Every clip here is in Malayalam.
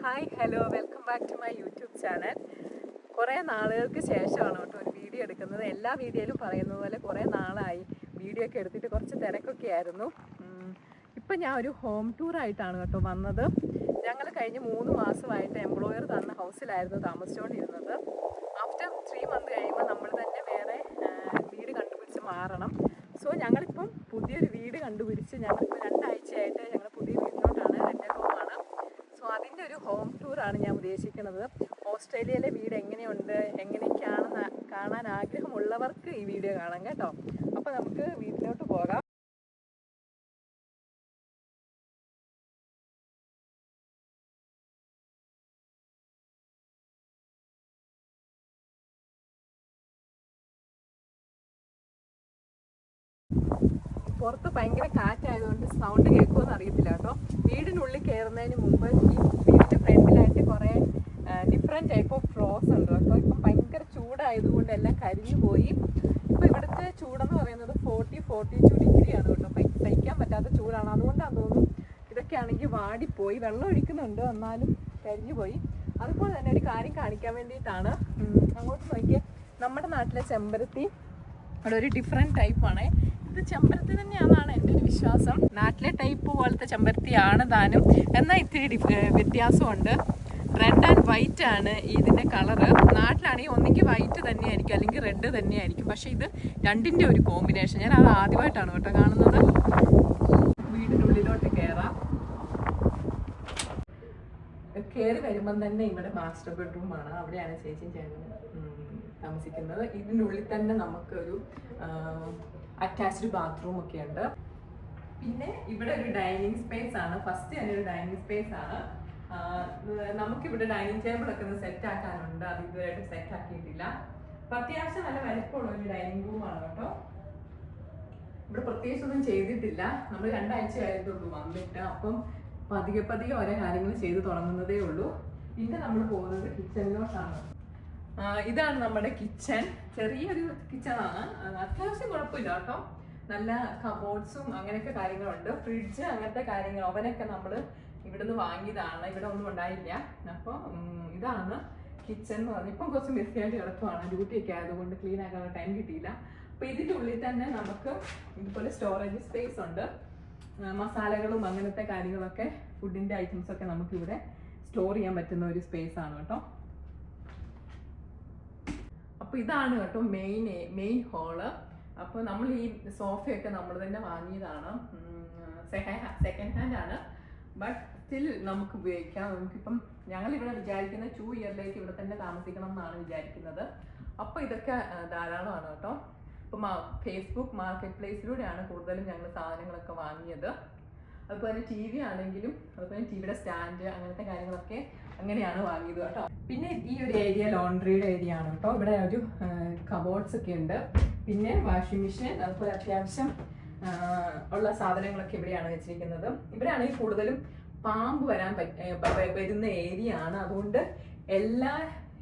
Hi hello welcome back to my YouTube channel. കുറേ നാളുകൾക്ക് ശേഷമാണ് കേട്ടോ ഒരു വീഡിയോ എടുക്കുന്നത്. എല്ലാ വീഡിയോയിലും പറയുന്നത് പോലെ കുറേ നാളായി വീഡിയോ ഒക്കെ എടുത്തിട്ട് കുറച്ച് തിരക്കൊക്കെ ആയിരുന്നു. ഇപ്പം ഞാൻ ഒരു ഹോം ടൂറായിട്ടാണ് കേട്ടോ വന്നത്. ഞങ്ങൾ കഴിഞ്ഞ് 3 മാസമായിട്ട് എംപ്ലോയർ തന്ന ഹൗസിലായിരുന്നു താമസിച്ചുകൊണ്ടിരുന്നത്. ആഫ്റ്റർ 3 മന്ത് കഴിയുമ്പോൾ നമ്മൾ തന്നെ വേറെ വീട് കണ്ടുപിടിച്ച് മാറണം. സോ ഞങ്ങളിപ്പം പുതിയൊരു വീട് കണ്ടുപിടിച്ച് ഞങ്ങളിപ്പോൾ 2 ആഴ്ചയായിട്ട് ഞങ്ങൾ പുതിയ വീട്ടിലോട്ടാണ്, റെൻ്റൽ ഹോമാണ്. സോ അതിൻ്റെ ഒരു ഹോം ടൂറാണ് ഞാൻ ഉദ്ദേശിക്കുന്നത്. ഓസ്ട്രേലിയയിലെ വീട് എങ്ങനെയുണ്ട്, എങ്ങനെയൊക്കെയാണെന്ന് കാണാൻ ആഗ്രഹമുള്ളവർക്ക് ഈ വീഡിയോ കാണാം കേട്ടോ. അപ്പോൾ നമുക്ക് വീട്ടിലോട്ട് പോകാം. പുറത്ത് ഭയങ്കര കാറ്റായതുകൊണ്ട് സൗണ്ട് കേൾക്കുമെന്ന് അറിയത്തില്ല കേട്ടോ. വീടിനുള്ളിൽ കയറുന്നതിന് മുമ്പ് ഈ വീടിൻ്റെ ഫ്രണ്ടിലായിട്ട് കുറേ ഡിഫറെൻറ്റ് ടൈപ്പ് ഓഫ് ഫ്ലോസ് ഉണ്ട് കേട്ടോ. ഇപ്പം ഭയങ്കര ചൂടായതുകൊണ്ട് എല്ലാം കരിഞ്ഞു പോയി. ഇപ്പോൾ ഇവിടുത്തെ ചൂടെന്ന് പറയുന്നത് 40-42 ഡിഗ്രിയാണ് കേട്ടോ. സഹിക്കാൻ പറ്റാത്ത ചൂടാണ്. അതുകൊണ്ടാണ് തോന്നുന്നു ഇതൊക്കെ ആണെങ്കിൽ വാടിപ്പോയി. വെള്ളം ഒഴിക്കുന്നുണ്ട്, എന്നാലും കരിഞ്ഞു പോയി. അതുപോലെ തന്നെ ഒരു കാര്യം കാണിക്കാൻ വേണ്ടിയിട്ടാണ്. അങ്ങോട്ട് നോക്കിയാൽ നമ്മുടെ നാട്ടിലെ ചെമ്പരത്തി അവിടെ ഒരു ഡിഫറെൻറ്റ് ടൈപ്പാണ്. ഇത് ചെമ്പരത്തി തന്നെയാണെന്നാണ് എൻ്റെ ഒരു വിശ്വാസം. നാട്ടിലെ ടൈപ്പ് പോലത്തെ ചെമ്പരത്തിയാണ് താനും, എന്നാൽ ഇത്തിരി വ്യത്യാസമുണ്ട്. റെഡ് ആൻഡ് വൈറ്റ് ആണ് ഇതിൻ്റെ കളറ്. നാട്ടിലാണെങ്കിൽ ഒന്നെങ്കിൽ വൈറ്റ് തന്നെയായിരിക്കും അല്ലെങ്കിൽ റെഡ് തന്നെയായിരിക്കും. പക്ഷേ ഇത് രണ്ടിൻ്റെ ഒരു കോമ്പിനേഷൻ. ഞാൻ അത് ആദ്യമായിട്ടാണ് കേട്ടോ കാണുന്നത്. വീടിനുള്ളിലോട്ട് കയറി വരുമ്പം തന്നെ ഇവിടെ മാസ്റ്റർ ബെഡ്റൂമാണ്. അവിടെയാണ് ചേച്ചിയും ചേട്ടനും താമസിക്കുന്നത്. ഇതിനുള്ളിൽ തന്നെ നമുക്കൊരു അറ്റാച്ച്ഡ് ബാത്റൂം ഒക്കെ ഉണ്ട്. പിന്നെ ഇവിടെ ഒരു ഡൈനിങ് സ്പേസ് ആണ്. ഫസ്റ്റ് തന്നെ ഒരു ഡൈനിങ് സ്പേസ് ആണ്. നമുക്കിവിടെ ഡൈനിങ് ടേബിൾ ഒക്കെ ഒന്ന് സെറ്റ് ആക്കാനുണ്ട്. അത് ഇതുവരെയായിട്ട് സെറ്റ് ആക്കിയിട്ടില്ല. അപ്പം അത്യാവശ്യം നല്ല വലിപ്പമുള്ള ഒരു ഡൈനിങ് റൂമാണ് കേട്ടോ. ഇവിടെ പ്രത്യേകിച്ചൊന്നും ചെയ്തിട്ടില്ല. നമ്മൾ 2 ആഴ്ച ആയതുള്ളൂ വന്നിട്ട്. അപ്പം പതിയെ ഓരോ കാര്യങ്ങൾ ചെയ്ത് തുടങ്ങുന്നതേ ഉള്ളൂ. പിന്നെ നമ്മൾ പോകുന്നത് കിച്ചണിലോട്ടാണ്. ഇതാണ് നമ്മുടെ കിച്ചൺ. ചെറിയൊരു കിച്ചണാണ്, അത്യാവശ്യം കുഴപ്പമില്ല കേട്ടോ. നല്ല കബോർഡ്സും അങ്ങനെയൊക്കെ കാര്യങ്ങളുണ്ട്. ഫ്രിഡ്ജ് അങ്ങനത്തെ കാര്യങ്ങൾ, ഓവനൊക്കെ നമ്മൾ ഇവിടുന്ന് വാങ്ങിയതാണ്. ഇവിടെ ഒന്നും ഉണ്ടായില്ല. അപ്പോൾ ഇതാണ് കിച്ചൺ എന്ന് പറഞ്ഞാൽ ഇപ്പം കുറച്ച് മെസ്സിയായിട്ട് കിടക്കുവാണ്. ഡ്യൂട്ടിയൊക്കെ ആയതുകൊണ്ട് ക്ലീൻ ആക്കാനുള്ള ടൈം കിട്ടിയില്ല. അപ്പോൾ ഇതിൻ്റെ ഉള്ളിൽ തന്നെ നമുക്ക് ഇതുപോലെ സ്റ്റോറേജ് സ്പേസ് ഉണ്ട്. മസാലകളും അങ്ങനത്തെ കാര്യങ്ങളൊക്കെ, ഫുഡിൻ്റെ ഐറ്റംസൊക്കെ നമുക്കിവിടെ സ്റ്റോർ ചെയ്യാൻ പറ്റുന്ന ഒരു സ്പേസ് ആണ് കേട്ടോ. അപ്പോൾ ഇതാണ് കേട്ടോ മെയിൻ ഹോള്. അപ്പോൾ നമ്മൾ ഈ സോഫയൊക്കെ നമ്മൾ തന്നെ വാങ്ങിയതാണ്. സെക്കൻഡ് ഹാൻഡ് ആണ്, ബട്ട് സ്റ്റിൽ നമുക്ക് ഉപയോഗിക്കാം. നമുക്കിപ്പം ഞങ്ങളിവിടെ വിചാരിക്കുന്ന 2 ഇയറിലേക്ക് ഇവിടെ തന്നെ താമസിക്കണം എന്നാണ് വിചാരിക്കുന്നത്. അപ്പോൾ ഇതൊക്കെ ധാരാളമാണ് കേട്ടോ. അപ്പം ഫേസ്ബുക്ക് മാർക്കറ്റ് പ്ലേസിലൂടെയാണ് കൂടുതലും ഞങ്ങൾ സാധനങ്ങളൊക്കെ വാങ്ങിയത്. അതുപോലെ തന്നെ TV ആണെങ്കിലും അതുപോലെ TVയുടെ സ്റ്റാൻഡ് അങ്ങനത്തെ കാര്യങ്ങളൊക്കെ അങ്ങനെയാണ് വാങ്ങിയത് കേട്ടോ. പിന്നെ ഈ ഒരു ഏരിയ ലോണ്ട്രിയുടെ ഏരിയ ആണ് കേട്ടോ. ഇവിടെ ഒരു കബോർഡ്സ് ഒക്കെ ഉണ്ട്. പിന്നെ വാഷിംഗ് മെഷീൻ, അതുപോലെ അത്യാവശ്യം ഉള്ള സാധനങ്ങളൊക്കെ ഇവിടെയാണ് വെച്ചിരിക്കുന്നത്. ഇവിടെയാണെങ്കിൽ കൂടുതലും പാമ്പ് വരുന്ന ഏരിയ ആണ്. അതുകൊണ്ട് എല്ലാ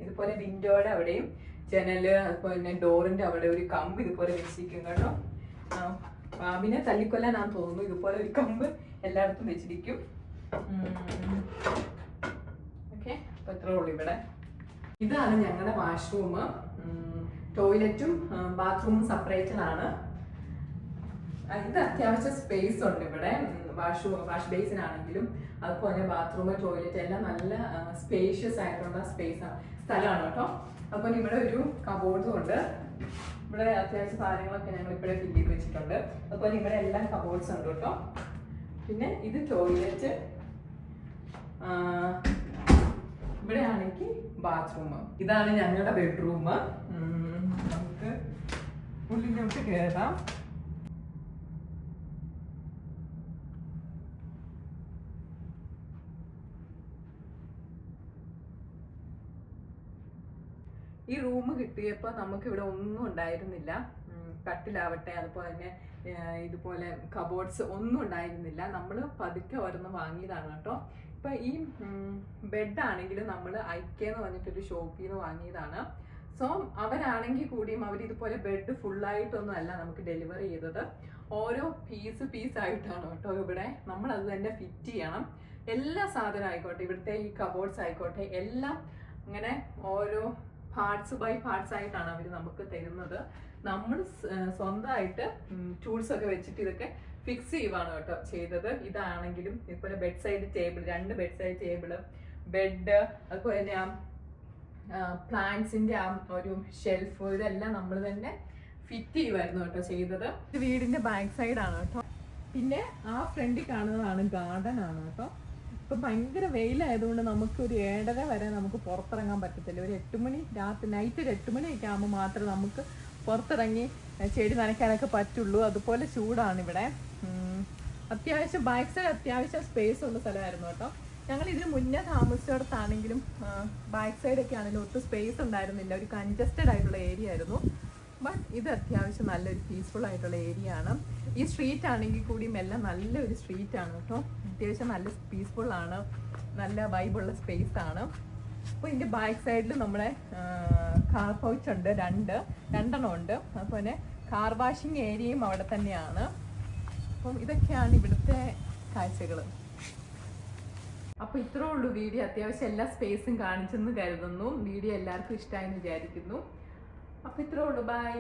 ഇതുപോലെ വിൻഡോയുടെ അവിടെയും ജനല്, അതുപോലെ തന്നെ ഡോറിന്റെ അവിടെ ഒരു കമ്പ് ഇതുപോലെ വെച്ചിരിക്കും കേട്ടോ. പാമ്പിനെ തല്ലിക്കൊല്ലാനാന്ന് തോന്നുന്നു. ഇതുപോലെ ഒരു കമ്പ് എല്ലായിടത്തും വെച്ചിരിക്കും. ഓക്കെ, അപ്പോൾ ഇത്രേ ഉള്ളൂ ഇവിടെ. ഇതാണ് ഞങ്ങളുടെ വാഷ്റൂം. ടോയ്ലറ്റും ബാത്റൂമും സെപ്പറേറ്റഡ് ആണ്. ഇത് അത്യാവശ്യം സ്പേസ് ഉണ്ട് ഇവിടെ. വാഷ് ബേസിനാണെങ്കിലും അതുപോലെ ബാത്റൂം, ടോയ്ലറ്റ് എല്ലാം നല്ല സ്പേഷ്യസ് ആയിട്ടുള്ള സ്ഥലമാണ് കേട്ടോ. അതുപോലെ ഇവിടെ ഒരു കബോർഡും ഉണ്ട്. ഇവിടെ അത്യാവശ്യം സാധനങ്ങളൊക്കെ ഞങ്ങൾ ഇപ്പോഴേ ഫില്ല് ചെയ്ത് വെച്ചിട്ടുണ്ട്. അതുപോലെ ഇവിടെ എല്ലാം കബോർഡ്സ് ഉണ്ട് കേട്ടോ. പിന്നെ ഇത് ടോയ്ലറ്റ്, ഇവിടെ ആണെങ്കിൽ ബാത്റൂം. ഇതാണ് ഞങ്ങളുടെ ബെഡ്റൂം. നമുക്ക് ഉള്ളിലോട്ട് കയറാം. ഈ റൂം കിട്ടിയപ്പോൾ നമുക്കിവിടെ ഒന്നും ഉണ്ടായിരുന്നില്ല. കട്ടിലാവട്ടെ, അതുപോലെ തന്നെ ഇതുപോലെ കബോർഡ്സ് ഒന്നും ഉണ്ടായിരുന്നില്ല. നമ്മൾ പതുക്കെ ഒരെണ്ണം വാങ്ങിയതാണ് കേട്ടോ. ഇപ്പം ഈ ബെഡാണെങ്കിലും നമ്മൾ ഐക്കെന്ന് പറഞ്ഞിട്ടൊരു ഷോപ്പിൽ നിന്ന് വാങ്ങിയതാണ്. സോ അവരാണെങ്കിൽ കൂടിയും അവരിതുപോലെ ബെഡ് ഫുള്ളായിട്ടൊന്നും അല്ല നമുക്ക് ഡെലിവറി ചെയ്തത്. ഓരോ പീസായിട്ടാണ് കേട്ടോ ഇവിടെ. നമ്മളത് തന്നെ ഫിറ്റ് ചെയ്യണം. എല്ലാ സാധനം ആയിക്കോട്ടെ, ഇവിടുത്തെ ഈ കബോർഡ്സ് ആയിക്കോട്ടെ, എല്ലാം ഇങ്ങനെ ഓരോ പാർട്സ് ബൈ പാർട്സ് ആയിട്ടാണ് അവർ നമുക്ക് തരുന്നത്. നമ്മൾ സ്വന്തമായിട്ട് ടൂൾസ് ഒക്കെ വെച്ചിട്ട് ഇതൊക്കെ ഫിക്സ് ചെയ്യുവാണ് കേട്ടോ ചെയ്തത്. ഇതാണെങ്കിലും ഇതുപോലെ bed side table, 2 bed side table, bed, അതുപോലെ തന്നെ പ്ലാന്റ്സിന്റെ ഒരു ഷെൽഫ്, ഇതെല്ലാം നമ്മൾ തന്നെ ഫിറ്റ് ചെയ്യുമായിരുന്നു കേട്ടോ ചെയ്തത്. ഇത് വീടിന്റെ ബാക്ക് സൈഡാണ് കേട്ടോ. പിന്നെ ആ ഫ്രണ്ടിൽ കാണുന്നതാണ് ഗാർഡൻ ആണ് കേട്ടോ. ഇപ്പം ഭയങ്കര വെയിലായതുകൊണ്ട് നമുക്ക് ഒരു 7:30 വരെ നമുക്ക് പുറത്തിറങ്ങാൻ പറ്റത്തില്ല. ഒരു 8 മണി നൈറ്റ് ഒരു 8 മണിയൊക്കെ ആകുമ്പോൾ മാത്രമേ നമുക്ക് പുറത്തിറങ്ങി ചെടി നനയ്ക്കാനൊക്കെ പറ്റുള്ളൂ. അതുപോലെ ചൂടാണ് ഇവിടെ. അത്യാവശ്യം ബാക്ക് സൈഡ് അത്യാവശ്യം സ്പേസ് ഉള്ള സ്ഥലമായിരുന്നു കേട്ടോ. ഞങ്ങൾ ഇതിന് മുന്നേ താമസിച്ചിടത്താണെങ്കിലും ബാക്ക് സൈഡൊക്കെ ആണെങ്കിലും ഒട്ടും സ്പേസ് ഉണ്ടായിരുന്നില്ല, ഒരു കൺജസ്റ്റഡ് ആയിട്ടുള്ള ഏരിയ ആയിരുന്നു. ബട്ട് ഇത് അത്യാവശ്യം നല്ലൊരു പീസ്ഫുൾ ആയിട്ടുള്ള ഏരിയ ആണ്. ഈ സ്ട്രീറ്റ് ആണെങ്കിൽ കൂടിയും എല്ലാം നല്ലൊരു സ്ട്രീറ്റ് ആണ് കേട്ടോ. അത്യാവശ്യം നല്ല പീസ്ഫുൾ ആണ്, നല്ല വൈബുള്ള സ്പേസ് ആണ്. അപ്പോൾ ഇതിൻ്റെ ബാക്ക് സൈഡിൽ നമ്മുടെ കാർ പൗച്ച് ഉണ്ട്, 2 ഉണ്ട്. അതുപോലെ കാർ വാഷിംഗ് ഏരിയയും അവിടെ തന്നെയാണ്. അപ്പം ഇതൊക്കെയാണ് ഇവിടുത്തെ കാഴ്ചകൾ. അപ്പോൾ ഇത്രേ ഉള്ളൂ വീഡിയോ. അത്യാവശ്യം എല്ലാ സ്പേസും കാണിച്ചെന്ന് കരുതുന്നു. വീഡിയോ എല്ലാവർക്കും ഇഷ്ടമായെന്ന് വിചാരിക്കുന്നു. അപ്പോൾ ഇത്രേ ഉള്ളൂ. ബൈ.